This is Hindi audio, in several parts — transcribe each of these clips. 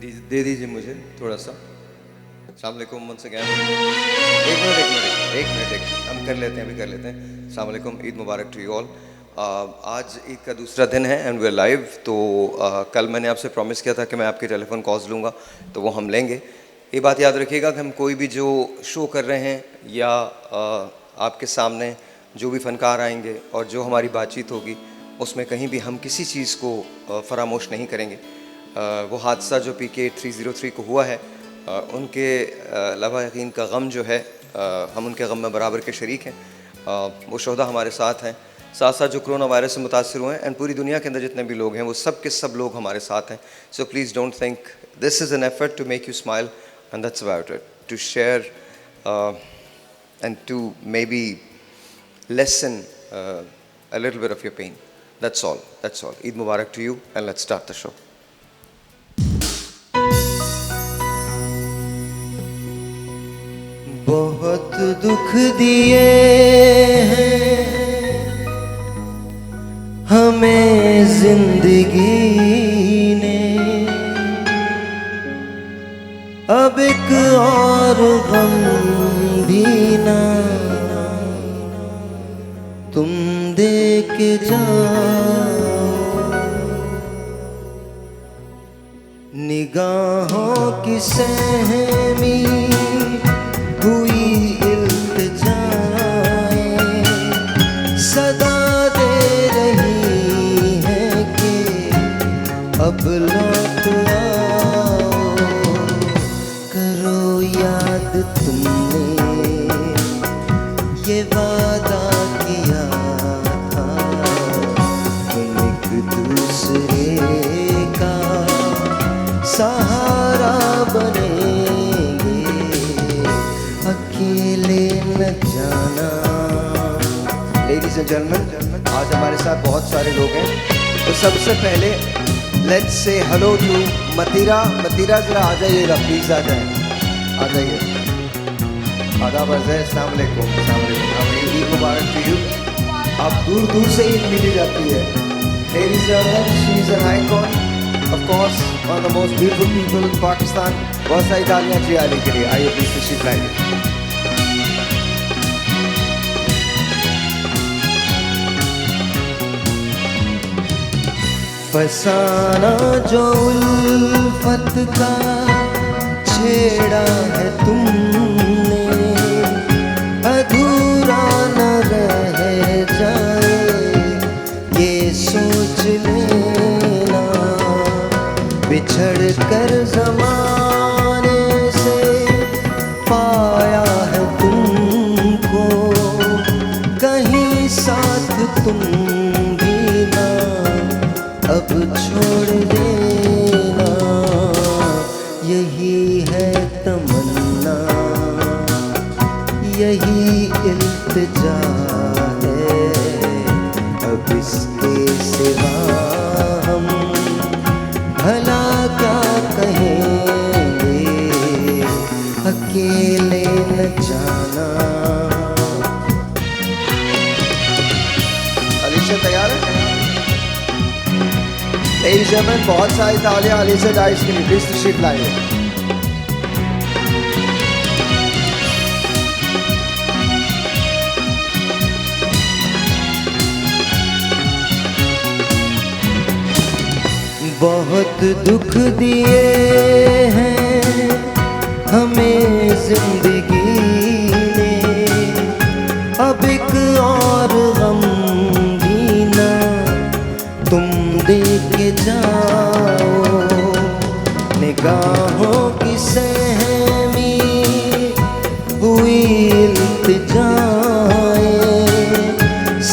दे दीजिए मुझे थोड़ा सा। अस्सलाम वालेकुम once again। एक मिनट हम कर लेते हैं, अभी कर लेते हैं। अस्सलाम वालेकुम, ईद मुबारक टू यू ऑल। आज ईद का दूसरा दिन है एंड वी आर लाइव। तो कल मैंने आपसे प्रॉमिस किया था कि मैं आपके टेलीफोन कॉल्स लूँगा, तो वो हम लेंगे। ये बात याद रखिएगा कि हम कोई भी जो शो कर रहे हैं या आपके सामने जो भी फ़नकार आएंगे और जो हमारी बातचीत होगी उसमें कहीं भी हम किसी चीज़ को फरामोश नहीं करेंगे। वो हादसा जो PK 303 को हुआ है, उनके लवा यकीन का गम जो है, हम उनके गम में बराबर के शरीक हैं। वो शोहदा हमारे साथ हैं, साथ साथ जो कोरोना वायरस से मुतासर हुए हैं एंड पूरी दुनिया के अंदर जितने भी लोग हैं वो सब के सब लोग हमारे साथ हैं। So please don't think, this is an effort to make you smile and that's about it, to share and to maybe lessen a little bit of your pain. That's all. Eid Mubarak to you and let's start the show. बहुत दुख दिए हैं हमें जिंदगी ने, अब एक और गम भी ना तुम दे के जाओ। निगाहों की सहमी हुई इल्तिजाएं सदा दे रही है कि अब लौट आओ। करो याद तुमने ये वादा किया था, तुम एक दूसरे का सहारा बनेंगे, अकेले न जाना। लेडीज़ एंड जेंटलमैन, आज हमारे साथ बहुत सारे लोग हैं, तो सबसे पहले लेट्स से हेलो टू मतीरा। मतीरा ज़रा आ जाइएगा प्लीज़, आ जाइए। आदाब अर्ज़ है, अस्सलाम वालेकुम। ईद मुबारक टू यू। आप दूर दूर से ईद मिली जाती है। Ladies and gentleman, she is an icon, of course one of the most beautiful people in Pakistan. बहुत सारी तालियां जी आली के लिए। आइए प्लीज तशरीफ लाइए। फसाना जो उल्फत का छेड़ा है तुमने, अधूरा न रह जाए ये सोच लेना। बिछड़ कर ज़माने से पाया है तुमको, कहीं साथ तुम भी ना अब छोड़ देना। यही है तमन्ना, यही इल्तिजा है, अब इसके सिवा हम भला क्या कहेंगे, अकेले न जाना। अलीशा तैयार है? लेडीज़ एंड जेंटलमैन, बहुत सारी तालियां अलीशा डाइस के लिए। प्लीज तशरीफ लाइए। बहुत दुख दिए हैं हमें जिंदगी ने, अब एक और गम भी ना तुम दे के जाओ। निगाहों की सहमी हुई इल्तिजाएं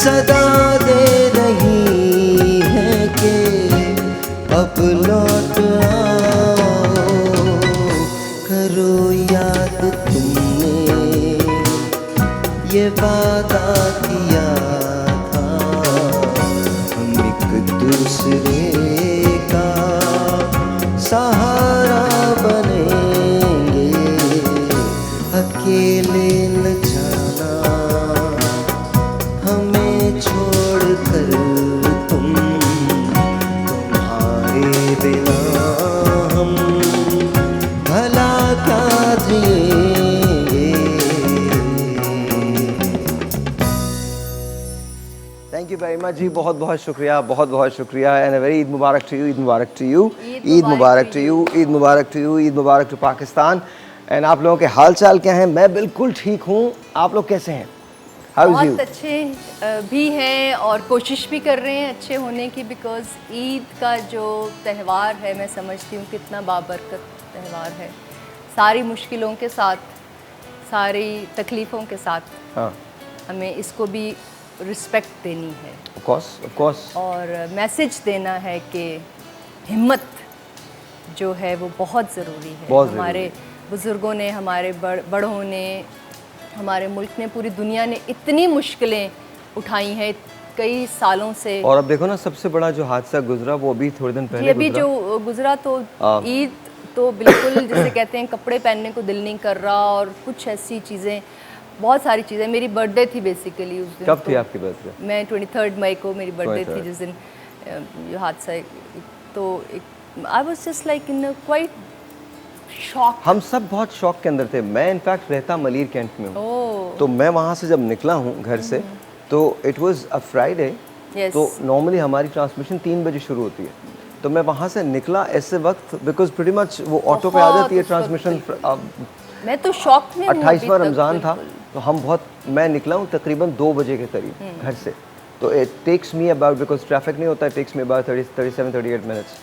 सदा दे रही है कि अब लौट आओ। करो याद तुमने ये वादा किया था, हम एक दूसरे का सहारा बनेंगे, अकेले न जाना। जी, बहुत बहुत शुक्रिया, बहुत बहुत शुक्रिया एंड वेरी ईद मुबारक टू यू, ईद मुबारक टू यू, ईद मुबारक टू यू, ईद मुबारक टू यू, ईद मुबारक टू पाकिस्तान। एंड आप लोगों के हाल चाल क्या हैं? मैं बिल्कुल ठीक हूँ, आप लोग कैसे हैं? How is you? बहुत अच्छे भी हैं और कोशिश भी कर रहे हैं अच्छे होने की, बिकॉज़ ईद का जो त्यौहार है मैं समझती हूँ कितना बाबरकत त्यौहार है। सारी मुश्किलों के साथ, सारी तकलीफ़ों के साथ हाँ, हमें इसको भी रिस्पेक्ट देनी है ऑफ कोर्स। और मैसेज देना है कि हिम्मत जो है वो बहुत ज़रूरी है। बहुत ज़रूरी हमारे बुज़ुर्गों ने, हमारे बड़ों ने, हमारे मुल्क ने, पूरी दुनिया ने इतनी मुश्किलें उठाई हैं कई सालों से। और अब देखो ना, सबसे बड़ा जो हादसा गुजरा वो अभी थोड़े दिन जी पहले अभी गुजरा। जो गुजरा तो ईद तो बिल्कुल जिसे कहते हैं कपड़े पहनने को दिल नहीं कर रहा, और कुछ ऐसी चीज़ें, बहुत सारी चीज़ें। मेरी बर्थडे थी बेसिकली उस दिन। कब थी तो आपकी बर्थडे? मैं 23 मई को मेरी बर्थडे थी 23 जिस दिन ये हादसा। तो I was just like in quite shock. हम सब बहुत शॉक के अंदर थे। मैं इनफैक्ट रहता मलीर कैंट में हूँ, ओह तो मैं वहाँ से जब निकला हूँ घर से, तो it was a Friday. Yes, तो नॉर्मली हमारी ट्रांसमिशन 3 बजे शुरू होती है, तो मैं वहाँ से निकला ऐसे वक्त, बिकॉज प्रीटी मच वो ऑटो पे आ बहुत जाती है उस वक्त ट्रांसमिशन। मैं तो शॉक में हूँ। 28वां अभी तक रमज़ान था, बिल्कुल। तो हम बहुत, मैं निकला हूँ तकरीबन 2 बजे के करीब घर से। तो it takes me about, because traffic नहीं होता, it takes me about 37-38 minutes.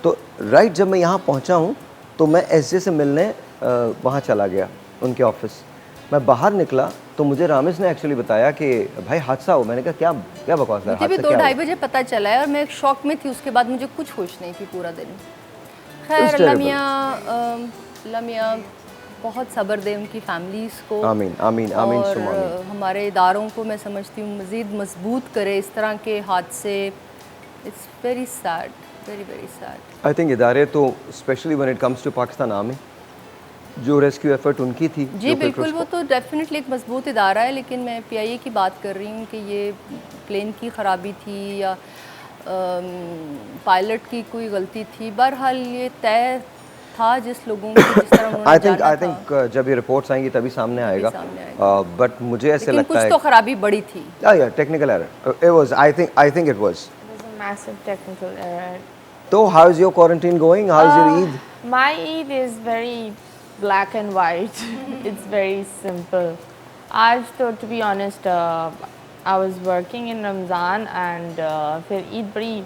तो राइट जब मैं यहाँ पहुँचा हूँ, तो मैं एसजे से मिलने वहाँ चला गया, उनके ऑफिस। मैं बाहर निकला तो मुझे रामेश ने एक्चुअली बताया कि भाई हादसा हो। मैंने कहा क्या क्या बकवास है, मुझे भी हादसा क्या 2-2:30 हुआ? बजे पता चला है और मैं एक शॉक में थी। उसके बाद मुझे कुछ होश नहीं थी पूरा दिन। was खैर terrible. अल्लाह मियाँ बहुत सब्र दे उनकी फैमिलीज़ को। आमीन आमीन आमीन और सुम आमीन। हमारे इदारों को मैं समझती हूँ मज़ीद मजबूत करे। इस तरह के हादसे, it's very sad, very very sad. I think इदारे तो specially when it comes to Pakistan army, जो रेस्क्यू एफर्ट उनकी थी, जी जो फिर बिल्कुल, उसको- वो तो डेफिनेटली एक मजबूत इदारा है, लेकिन मैं पीआईए की बात कर रही हूँ कि ये प्लेन की ख़राबी थी या पायलट की कोई गलती थी। बहरहाल ये तय था जिस लोगों की, जिस तरह उन्होंने आई जाना था। थिंक जब ये रिपोर्ट्स आएंगी तभी सामने आएगा। सामने आएगा। बट मुझे ऐसे लेकिन लगता कुछ है तो खराबी बड़ी थी। या technical error it was, I think it was. There's a massive technical error. तो how is your quarantine going? How is your Eid? My Eid is very black and white. It's very simple. आज तो to be honest, I was working in Ramzan and फिर ईद बड़ी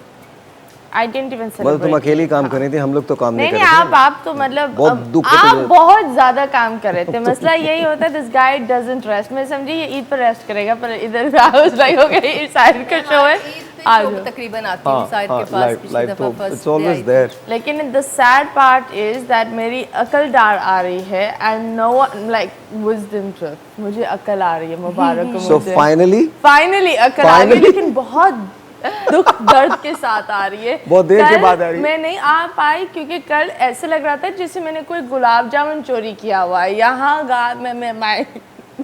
I didn't even मतलब celebrate. तुम अकेली काम हाँ। कर रही थी, हम लोग तो काम नहीं नहीं कर नहीं, रहे थे। आप तो मतलब बहुत दुख है आप तुझे। बहुत ज्यादा काम कर रहे थे। मसला यही होता है, दिस गाय डजंट रेस्ट। मैं समझी ये ईद पर रेस्ट करेगा, पर इधर I was like okay side का शो है आ जाओ। तकरीबन आती हूँ हाँ साइड के हाँ, पास। लाइव पिछली लाइव दफ़ा तो फर्स्ट इट्स ऑलवेज देयर। लेकिन the sad part is that मेरी अकल डार आ रही है and no one like wisdom truth. मुझे अकल आ रही है, मुबारक हो सो मुझे। फाइनली अकल आ रही है, लेकिन बहुत दुख दर्द के साथ आ रही है। बहुत देर के कल बाद आ रही है। मैं नहीं आ पाई क्योंकि कल ऐसे लग रहा था जैसे मैंने कोई गुलाब जामुन चोरी किया हुआ है। यहाँ मैं माई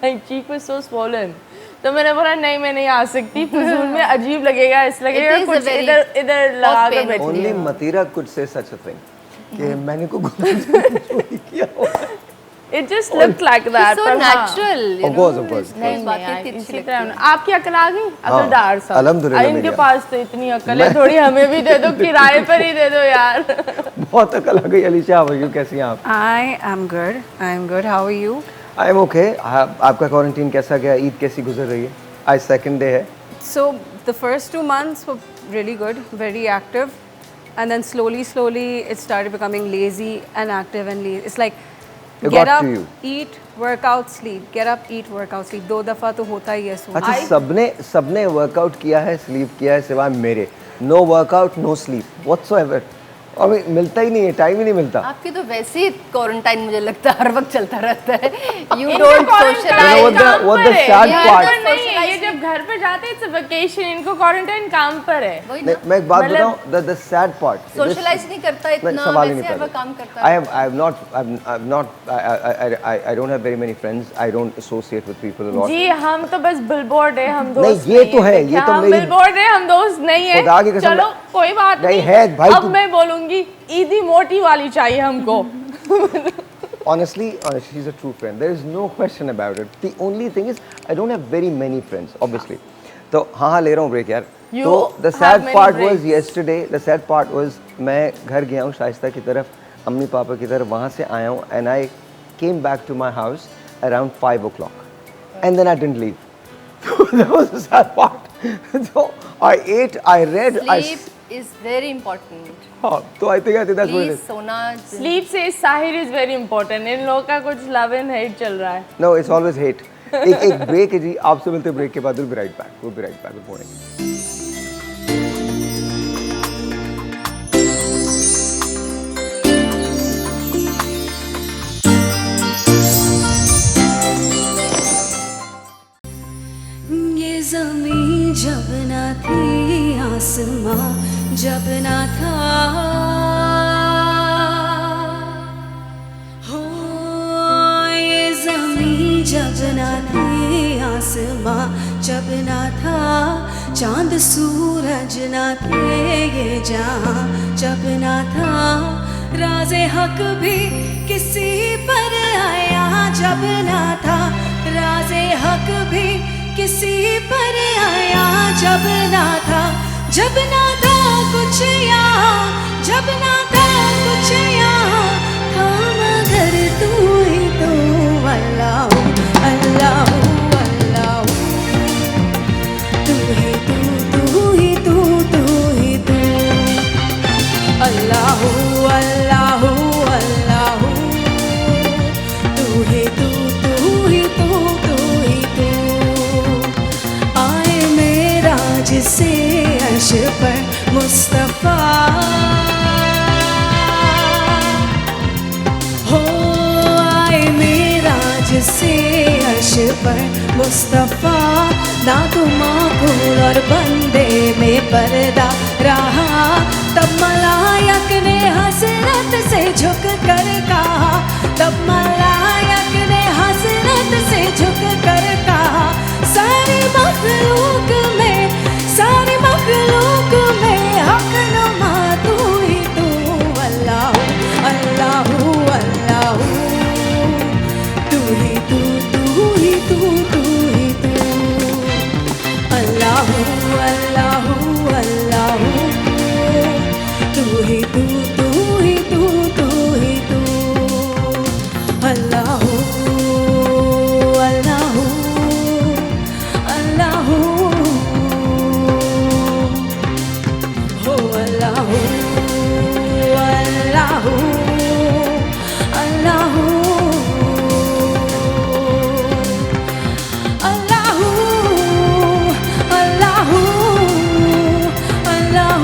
चीक वाज सो स्वोलन, तो मैंने बोला नहीं मैं नहीं आ सकती, फिजूल में अजीब लगेगा, इस लगेगा is a कुछ very- इधर लगा बहुत कर pain बैठी ओनली हूँ। मतीरा could say such a thing कि मैंने को चोरी किया हुआ है। It just looked like that. so पर हाँ। natural, you Of course, know, of course, नई नहीं, बातें नहीं, इतनी अच्छी इसी लगती तरह हैं। आपकी अकल आ गई, हाँ, अकलदार साहब। अल्हम्दुलिल्लाह इनके मेरी पास तो इतनी अकल है, थोड़ी हमें भी दे दो, किराए पर ही दे दो यार। बहुत अकल आ गई। Alisha, how are you? कैसी हैं आप? I am good. I am good. How are you? I am okay. आपका क्वारंटाइन कैसा गया? ईद कैसी गुजर रही है? आज सेकंड डे है। So the first 2 months were really good, very active, and then slowly it started becoming lazy and active and lazy. It's like It get got up, to you. eat, work out, sleep. Get up, eat, work out, sleep. 2 दफ़ा तो होता ही है सोना। अच्छा, सबने वर्कआउट किया है, स्लीप किया है, सिवाय मेरे। No workout, no sleep whatsoever. अभी मिलता ही नहीं है, टाइम ही नहीं मिलता। आपकी तो वैसे ही क्वारंटाइन मुझे लगता है हर वक्त चलता रहता है। यू इनका don't quarantine socialise. what the- काम what पर the है। sad ये part- तो नहीं है, ये जब घर पे जाते हैं इट्स वेकेशन, इनको क्वारंटाइन काम पर है। वही नहीं, ना, मैं एक बात मतलब- बताऊं, द सैड पार्ट, सोशलाइज नहीं करता इतना, सवाल ही नहीं वैसे हर पैदा। वक्त काम करता I है। I don't have very many friends. I don't associate with people a lot. जी हम तो बस बिलबोर्ड है, हम नहीं, दोस्त ये तो है, देखिए, ये तो हम मेरी- बिलबोर्ड है, हम दोस्त नहीं है। खुदा की कसम, चलो कोई बात नहीं नहीं है, भाई अब तू- मैं बोलूंगी ईदी मोटी वाली चाहिए हमको। Honestly, she's a true friend. There is no question about it. The only thing is, I don't have very many friends, obviously. तो हाँ ले रहा हूँ ब्रेक यार। You तो the have sad many part was breaks. Yesterday, the sad part was मैं घर गया हूँ शाइस्ता की तरफ, अम्मी पापा की तरफ, वहाँ से आया हूँ and I came back to my house around 5 o'clock and then I didn't leave. That was the sad part. So I ate, I read, Sleep is very important. so I think that's what it Please is. सोना Sleep says Sahir is very important. इन लोगों का कुछ love and hate चल रहा है. No, it's always hate. एक ब्रेक है जी, आपसे मिलते ब्रेक के बाद we'll be right back. We'll be right back. Good morning. ये ज़मीं जब ना थी, आसमां जब ना था, हो ये ज़मीं जब ना थी, आसमां जब ना था, चांद सूरज ना थे, ये जहां जब ना था, राज़े हक भी किसी पर आया जब ना था, राज़े हक भी किसी पर आया जब ना था, जब ना था कुछ यहाँ, जब ना था कुछ यहाँ, था मगर तू ही तू, अल्लाह अल्लाह अल्लाह, तू ही तू, तू ही तू, तू ही तू, अल्लाह अल्लाह अल्लाह, तू ही तू, तू ही तू, तू ही तू, आए मेरा जिसे अर्श पर मुस्तफ़ा, हो आए मेरा जिसे अर्श पर मुस्तफ़ा, ना तो माकूल और बंदे में पर्दा रहा, तब मलायक ने हसरत से झुक कर कहा, तब मलायक ने हसरत से झुक कर कहा, सारी मखलूक में, सारी मखलूक में हक नुमा तू ही तू, अल्लाह अल्लाह अल्लाह, तू ही तू, तू ही तू, तू ही तू, अल्लाह अल्लाह अल्लाह, तू ही तू, तू ही तू, तू ही तू, अल्लाह अल्लाह अल्लाह, हो अल्लाह अल्लाह अल्लाह, अल्लाह अल्लाह अल्लाह।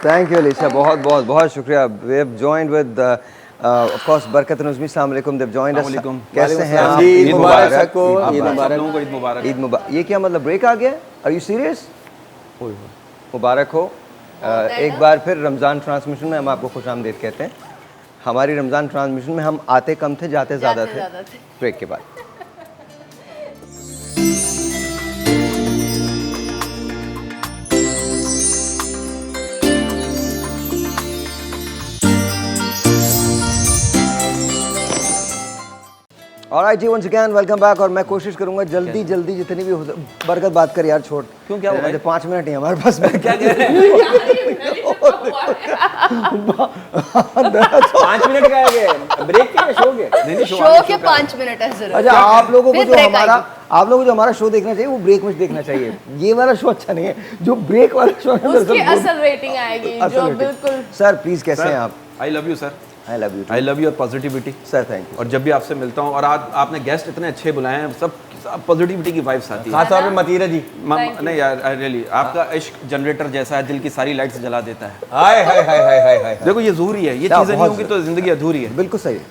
थैंक यू अलीशा, बहुत बहुत बहुत शुक्रिया। We have joined with of course Barkat Nazmi, अस्सलाम वालेकुम। They've joined us. कैसे हैं आप? ईद मुबारक सबको, ईद ईद मुबारक। मुबारक लोगों को, ईद मुबारक। ईद मुबारक। ये क्या मतलब ब्रेक आ गया? Are you serious? मुबारक हो। एक बार फिर रमज़ान ट्रांसमिशन में हम आपको खुशामदीद कहते हैं। हमारी रमज़ान ट्रांसमिशन में हम आते कम थे, जाते ज़्यादा थे ब्रेक के बाद। ऑलराइट जी, वंस अगेन वेलकम बैक। और मैं कोशिश करूंगा जल्दी जल्दी जितनी भी हो बरकत बात कर यार, छोड़। क्यों, क्या हुआ? 5 मिनट ही हमारे पास। क्या कह रहे हैं? 5 मिनट का है ब्रेक के शो के? नहीं, शो के 5 मिनट है जरूर। अच्छा, आप लोगों को फिर जो break हमारा आएगी। आप लोगों को जो हमारा शो देखना चाहिए वो ब्रेक में देखना चाहिए। ये वाला शो अच्छा नहीं है, जो ब्रेक वाला शो है उसकी असल रेटिंग आएगी जो बिल्कुल। सर प्लीज, कैसे हैं आप? I love you sir, I love you I love you और पॉजिटिविटी सर, थैंक यू। और जब भी आपसे मिलता हूँ और आज आपने गेस्ट इतने अच्छे बुलाए हैं, सब पॉजिटिविटी की वाइब्स आती है। खास तौर पे मतीरा जी। नहीं यार, रियली आपका इश्क जनरेटर जैसा है, दिल की सारी लाइट्स जला देता है। हाय हाय हाय हाय हाय हाय। देखो ये जरूरी है, ये क्या चीज़ें नहीं बहुत होंगी तो जिंदगी अधूरी है। बिल्कुल सही है।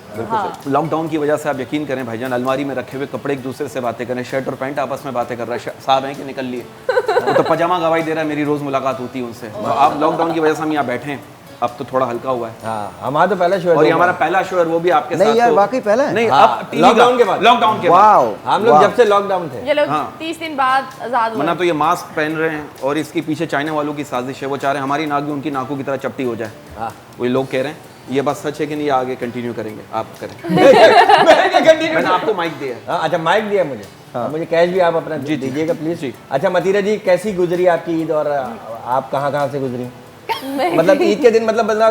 लॉकडाउन की वजह से आप यकीन करें भाईजान, अलमारी में रखे हुए कपड़े एक दूसरे से बातें करें, शर्ट और पैंट आपस में बातें कर रहा है, साहब हैं कि निकल लिए, वो तो पजामा गवाही दे रहा है, मेरी रोज़ मुलाकात होती है उनसे। तो आप लॉकडाउन की वजह से हम यहाँ बैठे हैं अब तो थोड़ा हल्का हुआ है। हाँ हमारा तो पहला शो है और ये हमारा पहला शो है, वो भी आपके साथ। नहीं यार तो- वाकई पहला है। नहीं, हाँ, अब TV लॉकडाउन का- के बाद। लॉकडाउन के बाद। वाओ हम लोग जब से लॉकडाउन थे ये लोग हाँ। 30 दिन बाद आजाद हुए। वरना तो ये मास्क पहन रहे हैं और इसके पीछे चाइना वालों की साजिश है। वो चाह रहे हैं हमारी नाक भी उनकी नाकों की तरह चपटी हो जाए। हाँ। वो लोग कह रहे हैं ये बात सच है कि नहीं, ये आगे कंटिन्यू करेंगे, आप करें। मैंने आपको माइक दिया है। हाँ अच्छा माइक दिया मुझे। हाँ। मुझे कैश भी आप अपना दीजिएगा प्लीज। जी। अच्छा मतीरा जी कैसी गुजरी आपकी ईद और आप कहाँ से गुजरी? मतलब ईद के दिन मतलब बंदा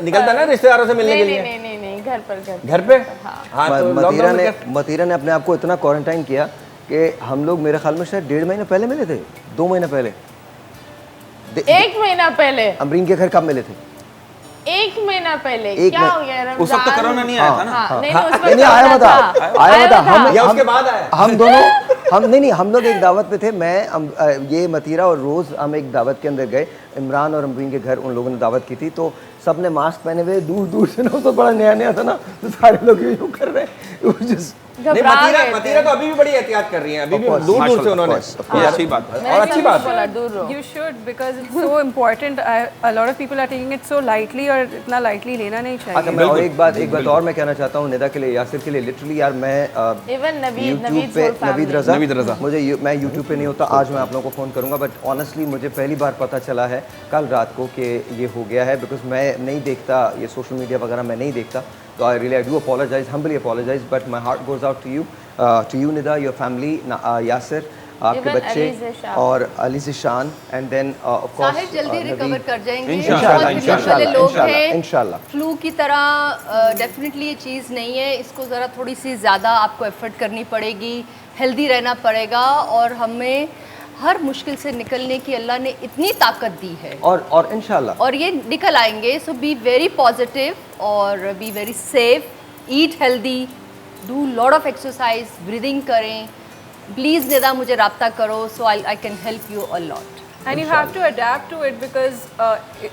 निकलता ना रिश्तेदारों से मिलने के लिए? नहीं, घर पर। घर पे? हाँ तो मतीरा ने अपने आप को इतना क्वारंटाइन किया कि हम लोग मेरे ख्याल में शायद 1.5 महीने पहले मिले थे, 2 महीने पहले। 1 महीना पहले। अमरीन के घर कब मिले थे? 1 महीना पहले। एक क्या हो गया रमजान? उस वक्त तो कोरोना नहीं आया था ना। हाँ, नहीं, हाँ, उस वक्त नहीं आया कोरोना बता था। आया बता हम या उसके बाद आया? हम दोनों हम लोग एक दावत पे थे। ये मतीरा और रोज़ हम एक दावत के अंदर गए। इमरान और अमरीन के घर उन लोगों ने दावत की थी, तो सब ने मास्क पहने हुए दूर दूर से ना, तो बड़ा नया नया था ना, तो सारे लोग यूँ कर रहे। नहीं मतीरा तो अभी भी बड़ी एहतियात कर रही हैं, अभी भी दूर दूर से उन्होंने। ये अच्छी बात है। और अच्छी बात बोला दूर रहो। You should because it's so important. A lot of people are taking it so lightly और इतना lightly लेना नहीं अच्छा चाहिए. मैं और एक बात और मैं कहना चाहता हूँ निदा के लिए, यासिर के लिए। लिटरली यार मैं Even यूट्यूब नवीद पे whole family. नवीद रज़ा मैं यूट्यूब पे नहीं होता। आज मैं आप लोगों को फ़ोन करूँगा, बट ऑनेस्टली मुझे पहली बार पता चला है कल रात को कि ये हो गया है, बिकॉज मैं नहीं देखता ये सोशल मीडिया वगैरह, मैं नहीं देखता। तो I do apologise, humbly apologise, but my heart goes out to you Nida, your family, Yasir, आपके Even बच्चे अली ज़िशान। और Ali Zeeshan, and then of course Sahir जल्दी रिकवर कर जाएंगे। इंशाल्लाह, बहुत इंशाल्लाह, वाले लोग इंशाल्लाह, हैं। इंशाल्लाह। फ्लू की तरह डेफिनेटली ये चीज़ नहीं है। इसको ज़रा थोड़ी सी ज़्यादा आपको एफर्ट करनी पड़ेगी, हेल्दी रहना पड़ेगा, और हमें हर मुश्किल से निकलने की अल्लाह ने इतनी ताकत दी है, और इंशाल्लाह और ये निकल आएंगे। सो बी वेरी पॉजिटिव और be very safe, eat healthy, do lot of exercise, breathing करें। प्लीज़ निदा मुझे रब्ता करो, so I can help you a lot. And you have to adapt to it because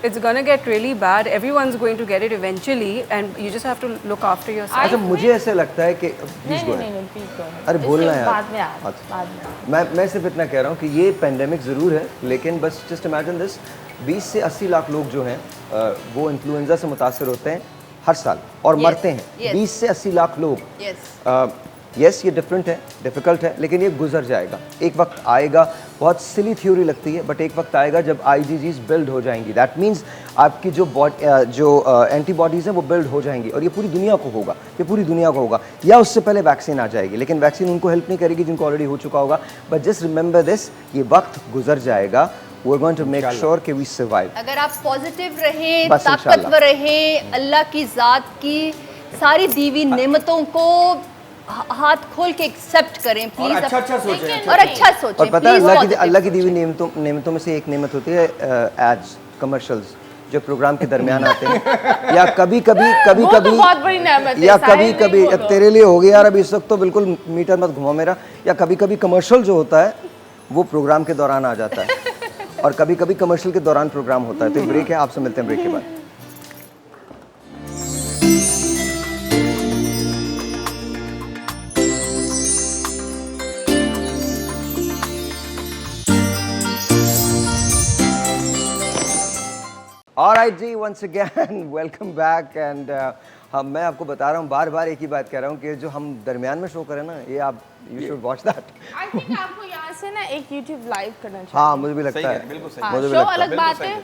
it's gonna get really bad. Everyone's going to get it eventually, and you just have to look after yourself. अच्छा मुझे ऐसे लगता है कि प्लीज गो नहीं, please go ahead. अरे बोलना है यार। बाद में यार, अच्छा। बाद में। मैं सिर्फ इतना कह रहा हूँ कि ये पेंडेमिक ज़रूर है, लेकिन बस जस्ट इमेजिन दिस, 20 से 80 लाख लोग जो हैं वो इन्फ्लुएंजा से मुतासर होते हैं हर साल और Yes, मरते हैं। yes. 20 से 80 लाख लोग। यस यस ये डिफरेंट है, डिफ़िकल्ट है, लेकिन ये गुजर जाएगा। एक वक्त आएगा, बहुत सिली थ्योरी लगती है, बट एक वक्त आएगा जब IgGs बिल्ड हो जाएंगी। दैट मीन्स आपकी जो एंटीबॉडीज़ हैं वो बिल्ड हो जाएंगी, और ये पूरी दुनिया को होगा, ये पूरी दुनिया को होगा, या उससे पहले वैक्सीन आ जाएगी। लेकिन वैक्सीन उनको हेल्प नहीं करेगी जिनको ऑलरेडी हो चुका होगा। बट जस्ट रिमेंबर दिस, ये वक्त गुजर जाएगा। We are going to make sure कि वी सर्वाइव। अगर आप पॉजिटिव रहें, बस ताकतवर रहें, अल्लाह की ज़ात की सारी दीवी नेमतों को हाथ खोल के एक्सेप्ट करें प्लीज। और अच्छा सोचें। और अच्छा सोचें। और पता है please अल्लाह की positive दी हुई सोचें। नेमतों में से एक नेमत होती है एड्स, कमर्शियल्स जो प्रोग्राम के दरमियान आते हैं, या कभी कभी वो तो बहुत बड़ी नेमत है, या साहिल कभी नहीं कभी बोलो। तेरे लिए हो गया यार, अभी इस वक्त तो बिल्कुल मीटर मत घुमाओ मेरा, या कभी कभी कमर्शियल जो होता है वो प्रोग्राम के दौरान आ जाता है, और कभी कभी कमर्शियल के दौरान प्रोग्राम होता है। तो एक ब्रेक है, आपसे मिलते हैं ब्रेक के बाद। ऑलराइट जी, once again welcome back. And मैं आपको बता रहा हूँ, बार बार एक ही बात कह रहा हूँ कि जो हम दरमियान में शो करें ना, ये आप you should watch that. I think आपको यहाँ से ना एक YouTube लाइव करना चाहिए। हाँ मुझे भी लगता सही है, है, बिल्कुल सही। हाँ, मुझे भी शो लगता है। अलग बात है,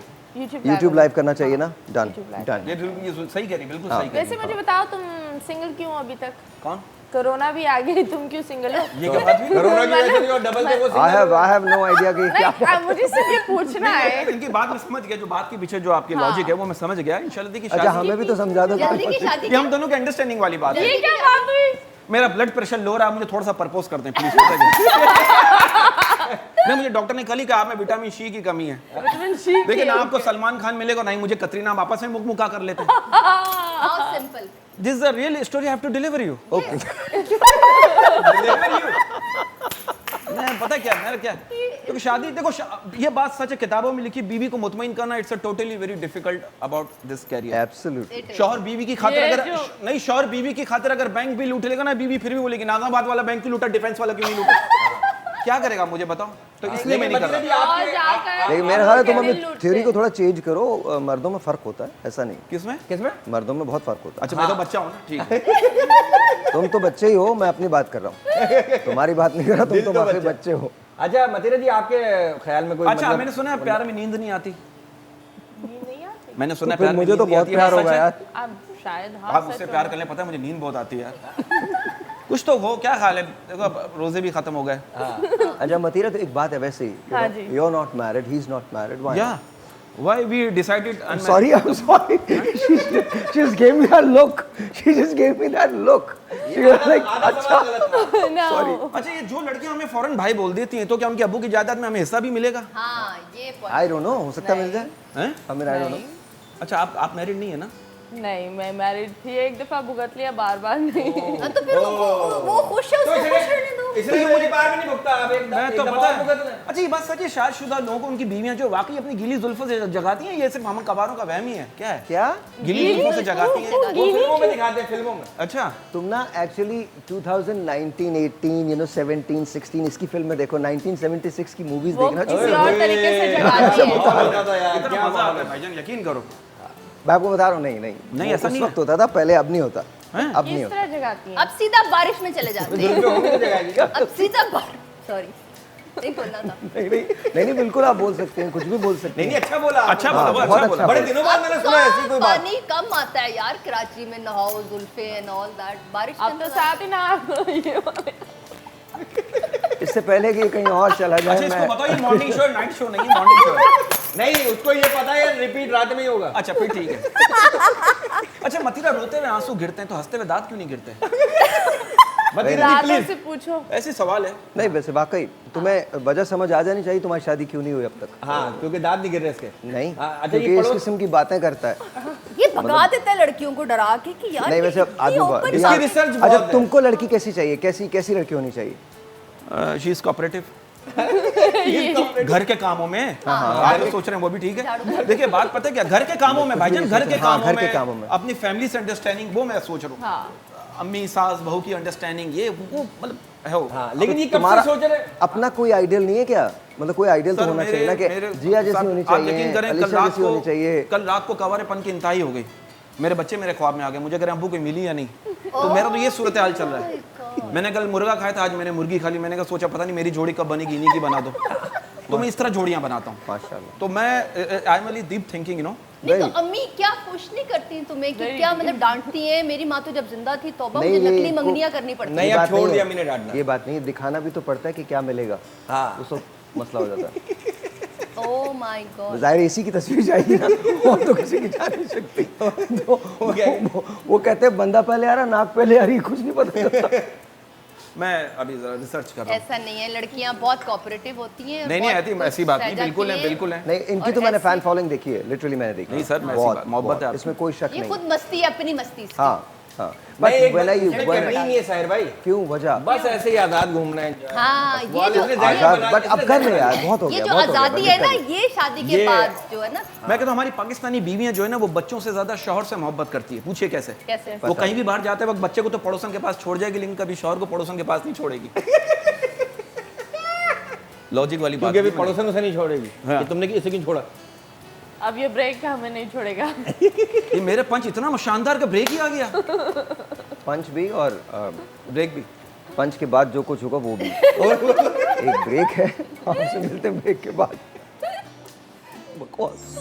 यूट्यूब लाइव करना चाहिए ना। Done YouTube done. ये सही कह रही, बिल्कुल सही कह वैसे मुझे बताओ, तुम सिंगल क्यों अभी तक? कौन? कोरोना भी आ गई, तुम क्यों सिंगल हो? ये क्या बात हुई? कोरोना की वजह से और डबल थे वो आई हैव नो आइडिया कि क्या। नहीं, मुझे सिर्फ ये पूछना है। इनकी बात मैं समझ गया, जो बात के पीछे जो आपकी लॉजिक है वो मैं समझ गया। इंशाल्लाह देखिए अच्छा हमें भी तो समझा दो। जल्दी की शादी ये हम दोनों के अंडरस्टैंडिंग वाली बात है। ये क्या बात हुई? मेरा ब्लड प्रेशर लो रहा है, मुझे थोड़ा सा प्रपोज करते हैं प्लीज। नहीं, मुझे डॉक्टर ने कल ही कहा आप में विटामिन सी की कमी है। देखिए ना आपको सलमान खान मिलेगा, नहीं मुझे कतरीना, आप आपस में मुख मुका कर लेते हैं। How simple. This is the real story, I have to deliver you. Okay मैं पता क्या मेरा क्या, क्योंकि शादी देखो ये बात सच है, किताबों में लिखी, बीवी को मुतमईन करना it's a totally very difficult about this career. Absolutely. शौहर बीवी की खातिर अगर नहीं, शौहर बीवी की खातिर अगर बैंक भी लूट लेगा ना, बीवी फिर भी बोलेगी नाजाबाद वाला बैंक क्यों लूटा, डिफेंस वाला क्यों नहीं लूटा। क्या करेगा मुझे बताओ, तो इसलिए मैं नहीं कर रहा। और जाकर लेकिन मेरा ख्याल है तुम दिल अपनी लूटते थ्योरी को थोड़ा चेंज करो, मर्दों में फ़र्क होता है, ऐसा नहीं। किसमें? किसमें? मर्दों में बहुत फ़र्क होता है। अच्छा मैं तो बच्चा हूँ ना, ठीक है। तुम तो बच्चे ही हो, मैं अपनी बात कर रहा हूँ, तुम्हारी बात नहीं कर रहा, तुम तो वाकई बच्चे हो। अच्छा मतीरा जी, आपके ख्याल में कोई अच्छा मतलब मैंने सुना है प्यार में नींद नहीं आती। नींद नहीं आती। मैंने सुना है फिर प्यार में मुझे तो नींद नहीं बहुत आती है, प्यार सच होगा है? यार। अब शायद हाँ आप सच मुझसे हो। प्यार कर लें, पता है मुझे नींद बहुत आती है यार। कुछ तो हो, क्या ख्याल है? देखो अब रोजे भी खत्म हो गए। अच्छा मतीरा, तो एक बात है वैसे ही, हाँ जी। You are not married, he is not married, why? या why we decided Sorry, I'm sorry. She just gave me that look. She just gave me that look. She was like, अच्छा. No. अच्छा ये जो लड़कियां हमें फौरन भाई बोल देती हैं, तो क्या उनके अब्बू की जायदाद में हमें हिस्सा भी मिलेगा? हाँ ये point I don't know. हो सकता है मिल जाए. हैं? I mean, I don't know. अच्छा आप मैरिड नहीं है ना? नहीं, मैं मैरिड थी, एक दफा भुगत लिया, बार बार नहीं। हाँ, तो फिर वो खुश है, उसको खुश रहने दो। इसलिए मुझे बार में नहीं भुगता आप एक मैं तो पता है। अच्छा ये बात सच है, शादीशुदा लोगों को उनकी बीवियां जो वाकई अपनी गीली जुल्फों से जगाती हैं, ये सिर्फ मामा कबारों का वहम ही है क्या है? क्या? गीली जुल्फों से जगाती हैं। वो फिल्मों में दिखाते हैं, फिल्मों में. अच्छा तुम ना एक्चुअली 2019, 18, 17, 16 इसकी फिल्म में देखो, 1976 की मूवीज वो देखना किसी और तरीके से जगाती है। इतना मजा आता है भाईजान, यकीन करो। मैं आपको बता रहा हूँ, नहीं नहीं, ऐसा उस नहीं वक्त होता था, पहले अब नहीं होता, हैं? अब नहीं किस होता. तरह जगाती है? अब सीधा बारिश में चले जाते हैं। अब सीधा सॉरी नहीं बोलना था। नहीं बिल्कुल आप बोल सकते हैं, कुछ भी बोल सकते हैं. नहीं अच्छा बोला अच्छा हाँ, बोला, बहुत अच्छा बोला। अच्छा बड़े बोला. दिनों बाद मैंने सुना ऐसी कोई बात. पानी कम आता है यार कराची में, नहाओ जुल्फे एंड ऑल दैट, बारिश के अब तो अंदर साथ ही ना ये वाले। इससे पहले कि कहीं और चला अच्छा जाए, इसको मैं बताओ, ये मॉर्निंग शो नाइट शो नहीं, मॉर्निंग शो है। नहीं उसको ये पता है रिपीट रात में ही होगा. अच्छा फिर ठीक है। अच्छा मतीरा, रोते हुए आंसू गिरते हैं तो हंसते हुए दांत क्यों नहीं गिरते? रातों से पूछो। ऐसे सवाल है। नहीं वैसे वाकई तुम्हें वजह समझ आ जानी चाहिए, तुम्हारी शादी क्यों नहीं हुई अब तक. हाँ क्योंकि दांत नहीं गिर रहे इसके. नहीं हाँ, अच्छा, ये क्योंकि इस पड़ोस- किस्म की बातें करता है. ये भगा देता है लड़कियों को डरा के कि यार नहीं ये वैसे इतनी आदमी open इसकी रिसर्च अच्छा बहुत है. तुमको लड़की कैसी चाहिए, कैसी लड़की होनी चाहिए? She is cooperative. घर के कामों में आप जो सोच रहे हैं वो भी ठीक है। देखिए बात पता है क्या, घर के कामों में भाईजान, घर के हाँ, कामों घर के कामों में. अपनी फैमिली से अंडरस्टैंडिंग, वो मैं सोच रहा हूँ। हाँ। अम्मी सास बहू की अंडरस्टैंडिंग, ये वो मतलब है वो। हाँ लेकिन ये कब तुम्हारा से सोच रहे. अपना कोई आइडियल नहीं है क्या? मतलब कोई आइडियल तो सर, होना मेरे- चाहिए ना कि मेरे- जिया जैसी साहब, होनी आप चाहिए, यकीन करें, अलीशा जैसी होनी चाहिए. कल रात को कवारेपन की इंतहाई हो गई। मेरे बच्चे मेरे ख्वाब में आ गए, मुझे कह रहे अब्बू कोई मिली या नहीं। तो मेरा तो ये सूरत हाल चल रहा है। मैंने कल मुर्गा खाया था, आज मैंने मुर्गी खा ली। मैंने कहा सोचा पता नहीं मेरी जोड़ी कब बनेगी, इन्हीं की बना दो। तो मैं इस तरह जोड़ियां बनाता हूँ। माशाल्लाह. तो मैं I am very deep thinking, you know. नहीं तो अम्मी क्या खुश नहीं करती तुम्हें कि क्या मतलब डांटती हैं? मेरी माँ तो जब जिंदा थी तौबा, मुझे नहीं, नकली ये मंगनियाँ करनी पड़ती नहीं, हैं। अब बात छोड़ नहीं दिया है. मैंने डांटना. ये बात नहीं, दिखाना भी तो पड़ता है कि क्या मिलेगा. हाँ उस वक्त मसला हो जाता है. Oh my God. जाहिर है इसी की तस्वीर जाएगी ना, और तो किसी की जा नहीं सकती. तो वो कहते हैं बंदा पहले आ रहा, नाक पहले आ रही, कुछ नहीं पता चलता. मैं अभी जरा रिसर्च कर रहा हूँ। ऐसा नहीं है, लड़कियां बहुत कोऑपरेटिव होती हैं। नहीं नहीं ऐसी बात नहीं, बिल्कुल है, बिल्कुल है। नहीं इनकी और तो मैंने ऐसी- फैन फॉलोइंग देखी है, लिटरली मैंने देखी. नहीं सर, मैं बहुत, ऐसी मोहब्बत है बहुत. आपसे। इसमें कोई शक ये नहीं. खुद मस्ती है, अपनी मस्ती से। हाँ हाँ. भाई बट एक व्हेन आई कमी नहीं है साहिर भाई. क्यों वजह? बस ऐसे ही आजाद घूमना है. हाँ ये जो आजाद, बट अब कर ले यार, बहुत हो ये गया. जो बहुत हो गया, आज़ादी बंद है ना, कर ले. ये शादी के ये- बाद जो है ना, मैं कहता हूँ हमारी पाकिस्तानी बीवियां जो है ना, वो बच्चों से ज्यादा शौहर से मोहब्बत करती है। पूछिए कैसे? कैसे? वो कहीं भी बाहर जाते वक्त बच्चे को तो पड़ोसन के पास छोड़ जाएगी, लेकिन कभी शौहर को पड़ोसन के पास नहीं छोड़ेगी। लॉजिक वाली बात क्योंकि अभी है। पड़ोसन उसे नहीं छोड़ेगी. हाँ। कि तुमने इसे क्यों छोड़ा. अब ये ब्रेक हमें नहीं छोड़ेगा। ये मेरे पंच इतना शानदार का ब्रेक ही आ गया। पंच भी और ब्रेक भी। पंच के बाद जो कुछ होगा वो भी. एक ब्रेक है, आपसे मिलते हैं ब्रेक के बाद. बकवास.